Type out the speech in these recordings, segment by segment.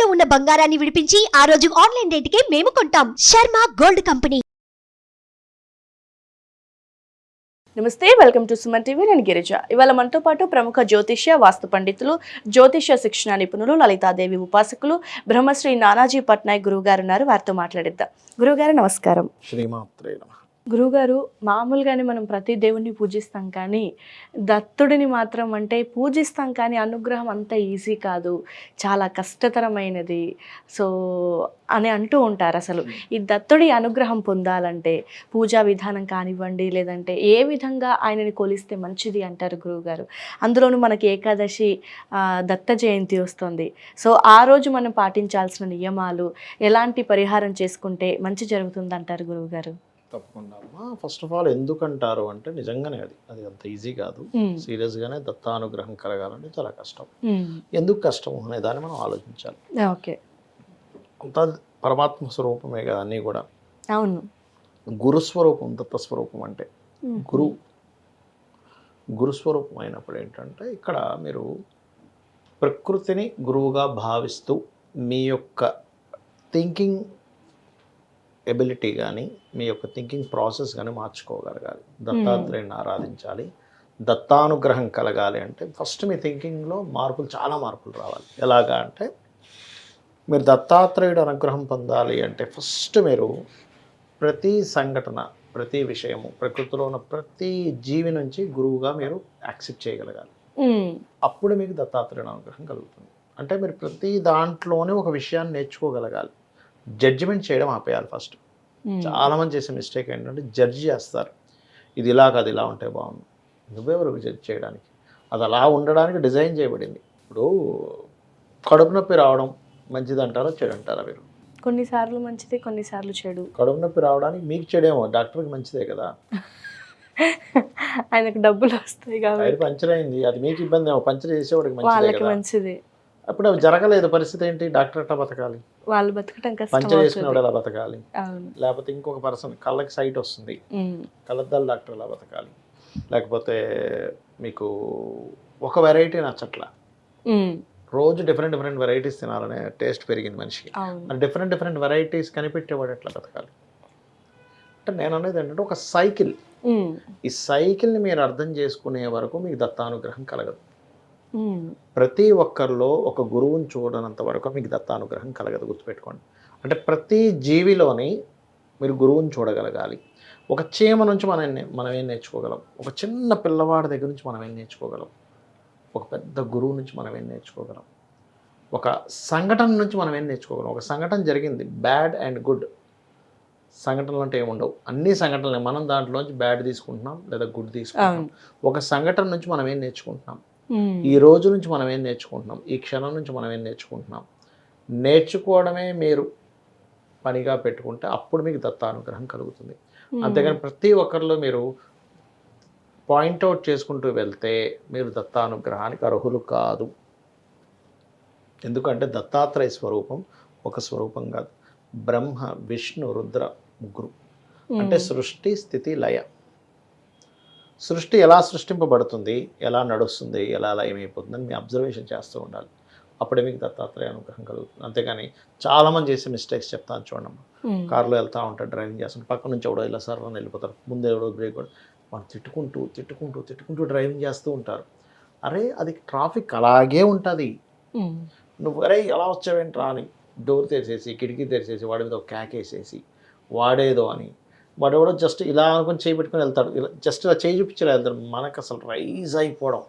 ఇంట్లో ఉన్న బంగారాన్ని విడిపించి ఆ రోజు ఆన్లైన్ రేటుకే మేము కొంటాం. Sharma gold company. నమస్తే, వెల్కమ్ టు సుమన్ టీవీ. నేను గిరిజ. ఇవాళ మనతో పాటు ప్రముఖ జ్యోతిష్య వాస్తు పండితులు, జ్యోతిష్య శిక్షణ నిపుణులు, లలితాదేవి ఉపాసకులు, బ్రహ్మశ్రీ నానాజీ పట్నాయక్ గురువు గారు ఉన్నారు. వారితో మాట్లాడిద్దాం. గురువుగారు నమస్కారం. శ్రీమాత్రే నమః. గురువుగారు, మామూలుగానే మనం ప్రతి దేవుణ్ణి పూజిస్తాం, కానీ దత్తుడిని మాత్రం అంటే పూజిస్తాం, కానీ అనుగ్రహం అంత ఈజీ కాదు, చాలా కష్టతరమైనది అని అంటూ ఉంటారు. అసలు ఈ దత్తుడి అనుగ్రహం పొందాలంటే పూజా విధానం కానివ్వండి, లేదంటే ఏ విధంగా ఆయనని కొలిస్తే మంచిది అంటారు గురువుగారు? అందులోనూ మనకి ఏకాదశి దత్త జయంతి వస్తుంది. సో ఆ రోజు మనం పాటించాల్సిన నియమాలు, ఎలాంటి పరిహారం చేసుకుంటే మంచి జరుగుతుంది అంటారు గురువుగారు? తప్పకుండా అమ్మా. ఫస్ట్ ఆఫ్ ఆల్ ఎందుకంటారు అంటే నిజంగానే అది అంత ఈజీ కాదు. సీరియస్గానే దత్తానుగ్రహం కలగాలంటే చాలా కష్టం. ఎందుకు కష్టం అనే దాన్ని మనం ఆలోచించాలి. ఓకే, అంతా పరమాత్మ స్వరూపమే కదా అన్నీ కూడా. అవును. గురుస్వరూపం దత్తస్వరూపం అంటే గురుస్వరూపం అయినప్పుడు ఏంటంటే ఇక్కడ మీరు ప్రకృతిని గురువుగా భావిస్తూ మీ యొక్క థింకింగ్ ఎబిలిటీ కానీ మీ యొక్క థింకింగ్ ప్రాసెస్ కానీ మార్చుకోగలగాలి. దత్తాత్రేయుని ఆరాధించాలి. దత్తానుగ్రహం కలగాలి అంటే ఫస్ట్ మీ థింకింగ్లో చాలా మార్పులు రావాలి. ఎలాగా అంటే మీరు దత్తాత్రేయుడు అనుగ్రహం పొందాలి అంటే ఫస్ట్ మీరు ప్రతి సంఘటన, ప్రతి విషయము, ప్రకృతిలో ఉన్న ప్రతి జీవి నుంచి గురువుగా మీరు యాక్సెప్ట్ చేయగలగాలి. అప్పుడు మీకు దత్తాత్రేయుడు అనుగ్రహం కలుగుతుంది. అంటే మీరు ప్రతి దాంట్లోనే ఒక విషయాన్ని నేర్చుకోగలగాలి. జడ్జిమెంట్ చేయడం ఆపేయాలి ఫస్ట్. చాలామంది చేసే మిస్టేక్ ఏంటంటే జడ్జి చేస్తారు. ఇది ఇలా కాదు, ఇలా ఉంటే బాగుంది. నువ్వెవరు జడ్జి చేయడానికి? అది అలా ఉండడానికి డిజైన్ చేయబడింది. ఇప్పుడు కడుపు నొప్పి రావడం మంచిది అంటారా, చెడు అంటారా? మీరు కొన్నిసార్లు మంచిది, కొన్నిసార్లు చెడు. కడుపు నొప్పి రావడానికి మీకు చెడేమో, డాక్టర్కి మంచిదే కదా. ఆయనకు డబ్బులు వస్తాయి కాబట్టి పంచర్ అయింది, అది మీకు ఇబ్బంది ఏమో. పంచర్ చేసేవాడికి మంచిది. అప్పుడు అవి జరగలేదు, పరిస్థితి ఏంటి? డాక్టర్ అట్లా బతకాలి, వాళ్ళు బతకటం కష్టం. పంచర్ చేసుకునేవాడు అలా బతకాలి. లేకపోతే ఇంకొక పర్సన్ కళ్ళకి సైట్ వస్తుంది, కళ్ళద్దాల డాక్టర్ అలా బతకాలి. లేకపోతే మీకు ఒక వెరైటీ నచ్చట్లా, రోజు డిఫరెంట్ వెరైటీస్ తినాలనే టేస్ట్ పెరిగింది మనిషికి. డిఫరెంట్ వెరైటీస్ కనిపెట్టేవాడు ఎట్లా బతకాలి? అంటే నేను అనేది ఏంటంటే ఒక సైకిల్. ఈ సైకిల్ని మీరు అర్థం చేసుకునే వరకు మీకు దత్తానుగ్రహం కలగదు. ప్రతి ఒక్కరిలో ఒక గురువుని చూడనంత వరకు మీకు దత్తానుగ్రహం కలగదు, గుర్తుపెట్టుకోండి. అంటే ప్రతి జీవిలోని మీరు గురువుని చూడగలగాలి. ఒక చీమ నుంచి మనం ఏం నేర్చుకోగలం? ఒక చిన్న పిల్లవాడి దగ్గర నుంచి మనం ఏం నేర్చుకోగలం? ఒక పెద్ద గురువు నుంచి మనం ఏం నేర్చుకోగలం? ఒక సంఘటన నుంచి మనం ఏం నేర్చుకోగలం? ఒక సంఘటన జరిగింది, బ్యాడ్ అండ్ గుడ్ సంఘటనలు అంటే ఏముండవు. అన్ని సంఘటనలే. మనం దాంట్లోంచి బ్యాడ్ తీసుకుంటున్నాం లేదా గుడ్ తీసుకుంటున్నాం. ఒక సంఘటన నుంచి మనం ఏం నేర్చుకుంటున్నాం? ఈ రోజు నుంచి మనం ఏం నేర్చుకుంటున్నాం? ఈ క్షణం నుంచి మనం ఏం నేర్చుకుంటున్నాం? నేర్చుకోవడమే మీరు పనిగా పెట్టుకుంటే అప్పుడు మీకు దత్తానుగ్రహం కలుగుతుంది. అంతేగాని ప్రతి ఒక్కరిలో మీరు పాయింట్అవుట్ చేసుకుంటూ వెళ్తే మీరు దత్తానుగ్రహానికి అర్హులు కాదు. ఎందుకంటే దత్తాత్రేయ స్వరూపం ఒక స్వరూపం కాదు. బ్రహ్మ, విష్ణు, రుద్ర ముగ్గురు. అంటే సృష్టి, స్థితి, లయ. సృష్టి ఎలా సృష్టింపబడుతుంది, ఎలా నడుస్తుంది, ఎలా లయమైపోతుందని మీ అబ్జర్వేషన్ చేస్తూ ఉండాలి. అప్పుడే మీకు దత్తాత్రేయ అనుగ్రహం కలుగుతుంది. అంతేగాని చాలామంది చేసే మిస్టేక్స్ చెప్తాను చూడమ్మా. కారులో వెళ్తూ ఉంటారు, డ్రైవింగ్ చేస్తుంటే పక్క నుంచి ఎవడో ఇలా సర్రని వెళ్ళిపోతారు, ముందు ఎవడో బ్రేక్ కూడా వాళ్ళు తిట్టుకుంటూ డ్రైవింగ్ చేస్తూ ఉంటారు. అరే అది ట్రాఫిక్ అలాగే ఉంటుంది. నువ్వు అరే ఎలా వచ్చావేంట్రా అని డోర్ తెరిచేసి, కిటికీ తెరిచేసి, వాడి మీద ఒక క్యాకేసేసి వాడేదో అని వాడెవడో జస్ట్ ఇలా అనుకుని చేయి పెట్టుకుని వెళ్తాడు. ఇలా జస్ట్ ఇలా చేయి చూపించలే వెళ్తాడు. మనకు అసలు రైజ్ అయిపోవడం,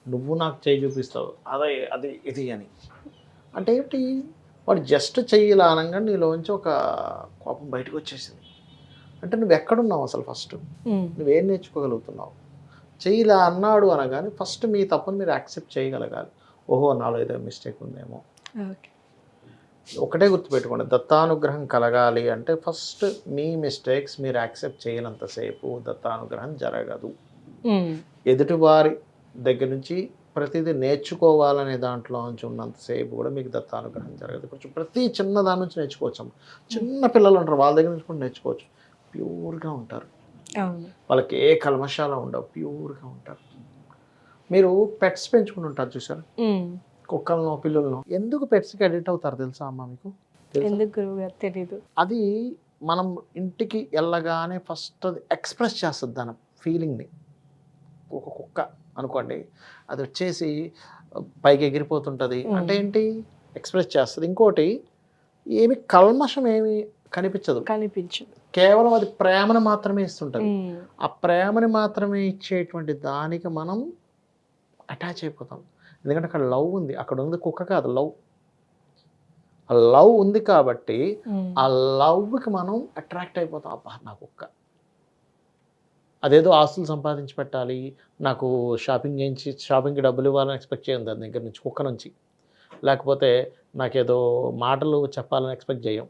నువ్వు నాకు చేయి చూపిస్తావు, అది ఇది అని. అంటే ఏమిటి? వాడు జస్ట్ చెయ్యి ఇలా అనగా నీలోంచి ఒక కోపం బయటకు వచ్చేసింది. అంటే నువ్వు ఎక్కడున్నావు అసలు? ఫస్ట్ నువ్వేం నేర్చుకోగలుగుతున్నావు? చెయ్యి ఇలా అన్నాడు అనగానే ఫస్ట్ మీ తప్పును మీరు యాక్సెప్ట్ చేయగలగాలి. ఓహో, నాలో ఏదో మిస్టేక్ ఉందేమో. ఒకటే గుర్తుపెట్టుకోండి, దత్తానుగ్రహం కలగాలి అంటే ఫస్ట్ మీ మిస్టేక్స్ మీరు యాక్సెప్ట్ చేయనంతసేపు దత్తానుగ్రహం జరగదు. ఎదుటివారి దగ్గర నుంచి ప్రతిదీ నేర్చుకోవాలనే దాంట్లో నుంచి ఉన్నంతసేపు కూడా మీకు దత్తానుగ్రహం జరగదు. కొంచెం ప్రతి చిన్న దాని నుంచి నేర్చుకోవచ్చు. చిన్న పిల్లలు ఉంటారు, వాళ్ళ దగ్గర నుంచి కూడా నేర్చుకోవచ్చు. ప్యూర్గా ఉంటారు, వాళ్ళకి ఏ కల్మషాలు ఉండవు, ప్యూర్గా ఉంటారు. మీరు పెట్స్ పెంచుకుని ఉంటారు చూసారు, కుక్కలను పిల్లులను ఎందుకు పెట్స్కి అడిక్ట్ అవుతారు తెలుసా అమ్మ మీకు? తెలుసా? ఎందుకు గురువు గారు తెలీదు. అది మనం ఇంటికి వెళ్ళగానే ఫస్ట్ అది ఎక్స్ప్రెస్ చేస్తుంది దాని ఫీలింగ్ని. ఒక కుక్క అనుకోండి, అది వచ్చేసి పైకి ఎగిరిపోతుంటుంది. అంటే ఏంటి? ఎక్స్ప్రెస్ చేస్తుంది. ఇంకోటి, ఏమి కల్మషం ఏమి కనిపించదు, కేవలం అది ప్రేమను మాత్రమే ఇస్తుంటుంది. ఆ ప్రేమని మాత్రమే ఇచ్చేటువంటి దానికి మనం అటాచ్ అయిపోతాం. ఎందుకంటే అక్కడ లవ్ ఉంది. అక్కడ ఉంది కుక్క కాదు, లవ్. ఆ లవ్ ఉంది కాబట్టి ఆ లవ్కి మనం అట్రాక్ట్ అయిపోతాం. అబ్బా నా కుక్క, అదేదో ఆస్తులు సంపాదించి పెట్టాలి, నాకు షాపింగ్ చేయించి షాపింగ్కి డబ్బులు ఇవ్వాలని ఎక్స్పెక్ట్ చేయం దాని దగ్గర నుంచి, కుక్క నుంచి. లేకపోతే నాకేదో మాటలు చెప్పాలని ఎక్స్పెక్ట్ చేయం,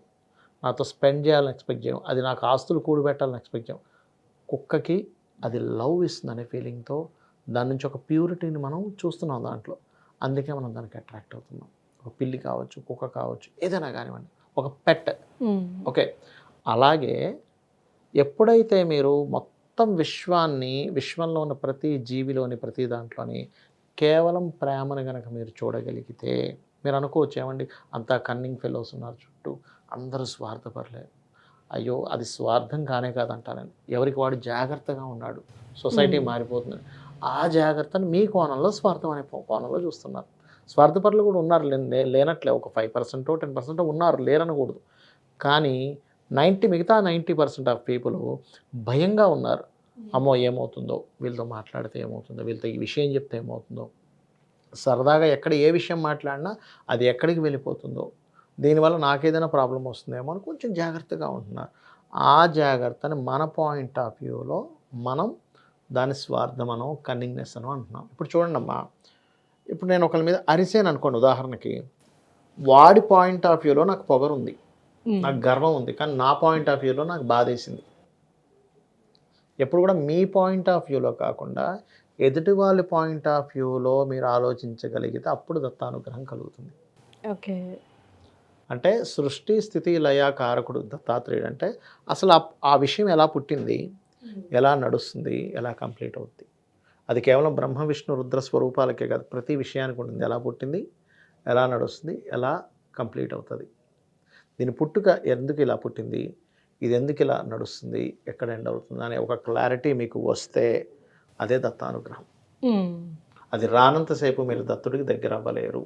నాతో స్పెండ్ చేయాలని ఎక్స్పెక్ట్ చేయం, అది నాకు ఆస్తులు కూడబెట్టాలని ఎక్స్పెక్ట్ చేయం. కుక్కకి అది లవ్ ఇస్తుంది అనే ఫీలింగ్తో దాని నుంచి ఒక ప్యూరిటీని మనం చూస్తున్నాం దాంట్లో. అందుకే మనం దానికి అట్రాక్ట్ అవుతున్నాం. ఒక పిల్లి కావచ్చు, కుక్క కావచ్చు, ఏదైనా కానివ్వండి, ఒక పెట్. ఓకే, అలాగే ఎప్పుడైతే మీరు మొత్తం విశ్వంలో ఉన్న ప్రతి జీవిలోని ప్రతి దాంట్లోని కేవలం ప్రేమను కనుక మీరు చూడగలిగితే, మీరు అనుకోవచ్చు ఏమండి అంతా కన్నింగ్ ఫెలోస్ ఉన్నారు చుట్టూ, అందరూ స్వార్థపరలే. అయ్యో అది స్వార్థం కానే కాదంటారని. ఎవరికి వాడు జాగ్రత్తగా ఉన్నాడు, సొసైటీ మారిపోతుంది. ఆ జాగ్రత్తను మీ కోణంలో స్వార్థం అనే కోణంలో చూస్తున్నారు. స్వార్థపరులు కూడా ఉన్నారు, లేనట్లే. ఒక 5% 10% ఉన్నారు, లేరనకూడదు. కానీ మిగతా 90% ఆఫ్ పీపుల్ భయంగా ఉన్నారు. అమ్మో ఏమవుతుందో, వీళ్ళతో మాట్లాడితే ఏమవుతుందో, వీళ్ళతో ఈ విషయం చెప్తే ఏమవుతుందో, సరదాగా ఎక్కడ ఏ విషయం మాట్లాడినా అది ఎక్కడికి వెళ్ళిపోతుందో, దీనివల్ల నాకేదైనా ప్రాబ్లం వస్తుందేమో అని కొంచెం జాగ్రత్తగా ఉంటున్నారు. ఆ జాగ్రత్తని మన పాయింట్ ఆఫ్ వ్యూలో మనం దాని స్వార్థం అనో కన్నింగ్నెస్ అనో అంటున్నాం. ఇప్పుడు చూడండి అమ్మా, ఇప్పుడు నేను ఒకరి మీద అరిసాను అనుకోండి ఉదాహరణకి, వాడి పాయింట్ ఆఫ్ వ్యూలో నాకు పొగరుంది, నాకు గర్వం ఉంది, కానీ నా పాయింట్ ఆఫ్ వ్యూలో నాకు బాధేసింది. ఎప్పుడు కూడా మీ పాయింట్ ఆఫ్ వ్యూలో కాకుండా ఎదుటి వాళ్ళ పాయింట్ ఆఫ్ వ్యూలో మీరు ఆలోచించగలిగితే అప్పుడు దత్తానుగ్రహం కలుగుతుంది. ఓకే, అంటే సృష్టి స్థితి లయ కారకుడు దత్తాత్రేయుడు. అంటే అసలు ఆ విషయం ఎలా పుట్టింది, ఎలా నడుస్తుంది, ఎలా కంప్లీట్ అవుతుంది, అది కేవలం బ్రహ్మ విష్ణు రుద్ర స్వరూపాలకే కాదు, ప్రతి విషయానికి ఉంటుంది. ఎలా పుట్టింది, ఎలా నడుస్తుంది, ఎలా కంప్లీట్ అవుతుంది, దీని పుట్టుక ఎందుకు ఇలా పుట్టింది, ఇది ఎందుకు ఇలా నడుస్తుంది, ఎక్కడ ఎండ్ అవుతుంది అనే ఒక క్లారిటీ మీకు వస్తే అదే దత్తానుగ్రహం. అది రానంతసేపు మీరు దత్తుడికి దగ్గర అవ్వలేరు.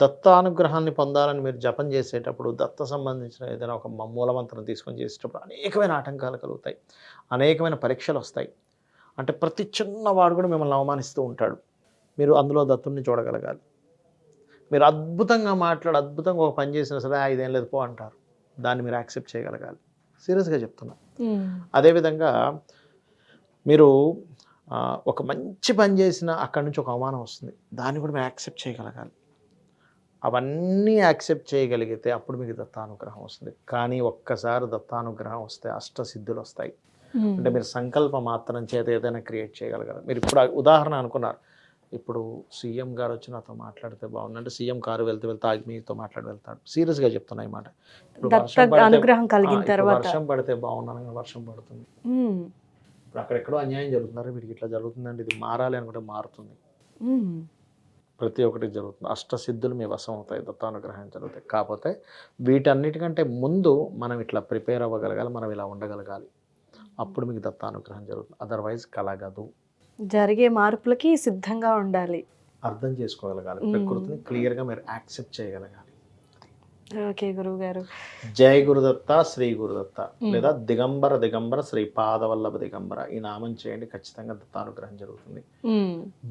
దత్తానుగ్రహాన్ని పొందాలని మీరు జపం చేసేటప్పుడు, దత్త సంబంధించిన ఏదైనా ఒక మూలమంత్రం తీసుకొని చేసేటప్పుడు అనేకమైన ఆటంకాలు కలుగుతాయి, అనేకమైన పరీక్షలు వస్తాయి. అంటే ప్రతి చిన్నవాడు కూడా మిమ్మల్ని అవమానిస్తూ ఉంటాడు. మీరు అందులో దత్తుడిని చూడగలగాలి. మీరు అద్భుతంగా అద్భుతంగా ఒక పని చేసినా సరే ఇదేం లేదు పో అంటారు, దాన్ని మీరు యాక్సెప్ట్ చేయగలగాలి. సీరియస్గా చెప్తున్నా. అదేవిధంగా మీరు ఒక మంచి పని చేసినా అక్కడి నుంచి ఒక అవమానం వస్తుంది, దాన్ని కూడా మీరు యాక్సెప్ట్ చేయగలగాలి. అవన్నీ యాక్సెప్ట్ చేయగలిగితే అప్పుడు మీకు దత్తానుగ్రహం వస్తుంది. కానీ ఒక్కసారి దత్తానుగ్రహం వస్తే అష్టసిద్ధులు వస్తాయి. అంటే మీరు సంకల్ప మాత్రం చేత ఏదైనా క్రియేట్ చేయగలగాలి. మీరు ఇప్పుడు ఉదాహరణ అనుకున్నారు, ఇప్పుడు సీఎం గారు వచ్చి నాతో మాట్లాడితే బాగుంది అంటే సీఎం కారు వెళ్తే ఆగి మీతో మాట్లాడి వెళ్తాడు. సీరియస్గా చెప్తున్నా ఈ మాట. వర్షం పడితే బాగున్నాను, వర్షం పడుతుంది. ఇప్పుడు అక్కడెక్కడో అన్యాయం జరుగుతున్నారు, వీడికి ఇట్లా జరుగుతుందంటే ఇది మారాలి అనుకుంటే మారుతుంది. ప్రతి ఒక్కటి జరుగుతుంది. అష్టసిద్ధులు మీ వశం అవుతాయి, దత్తానుగ్రహం జరుగుతాయి. కాకపోతే వీటన్నిటికంటే ముందు మనం ఇట్లా ప్రిపేర్ అవ్వగలగాలి, మనం ఇలా ఉండగలగాలి. అప్పుడు మీకు దత్తానుగ్రహం జరుగుతుంది. అదర్వైజ్ కలగదు. జరిగే మార్పులకి సిద్ధంగా ఉండాలి, అర్థం చేసుకోగలగాలి, ప్రకృతిని క్లియర్గా మీరు యాక్సెప్ట్ చేయగలగాలి. ఓకే గురువు గారు. జై గురుదత్త, శ్రీ గురుదత్త, లేదా దిగంబర శ్రీ పాదవల్లభ దిగంబర, ఈ నామం చేయండి, ఖచ్చితంగా దత్తానుగ్రహం జరుగుతుంది.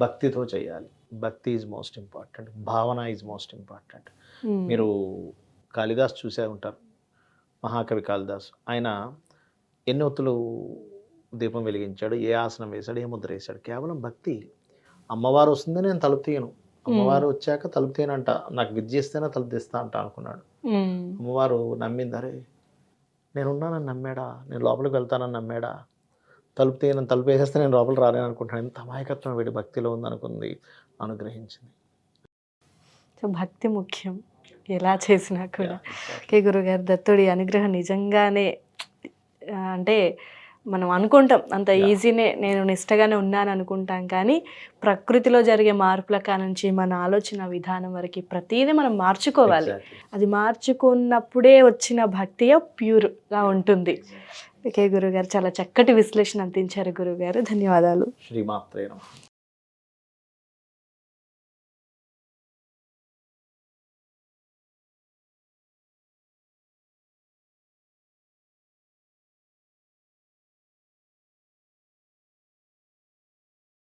భక్తితో చేయాలి. భక్తి ఈజ్ మోస్ట్ ఇంపార్టెంట్, భావన ఈజ్ మోస్ట్ ఇంపార్టెంట్. మీరు కాళిదాస్ చూసే ఉంటారు, మహాకవి కాళిదాస్. ఆయన ఎన్ని ఒత్తులు దీపం వెలిగించాడు, ఏ ఆసనం వేశాడు, ఏ ముద్ర వేశాడు, కేవలం భక్తి. అమ్మవారు వస్తుందని నేను తలుపు తీయను, అమ్మవారు వచ్చాక తలుపు తీయనంట, నాకు విద్య ఇస్తేనే తలుపు తీస్తా అంట అనుకున్నాడు. అమ్మవారు నమ్మింది, అరే నేనున్నానని నమ్మాడా, నేను లోపలికి వెళ్తానని నమ్మాడా, తలుపు తీయనని తలుపు వేసేస్తే నేను లోపల రాలేను అనుకుంటున్నాను. ఎంత అమాయకత్వం వీడి భక్తిలో ఉందనుకుంది, అనుగ్రహించింది. సో భక్తి ముఖ్యం ఎలా చేసినా కూడా. ఓకే గురుగారు, దత్తుడి అనుగ్రహం నిజంగానే అంటే మనం అనుకుంటాం అంత ఈజీనే, నేను నిష్టగానే ఉన్నాను అనుకుంటాం, కానీ ప్రకృతిలో జరిగే మార్పుల కానుంచి మన ఆలోచన విధానం వరకు ప్రతిదీ మనం మార్చుకోవాలి. అది మార్చుకున్నప్పుడే వచ్చిన భక్తియే ప్యూర్గా ఉంటుంది. ఓకే గురుగారు, చాలా చక్కటి విశ్లేషణ అందించారు గురుగారు, ధన్యవాదాలు. శ్రీమాత్రే నమః.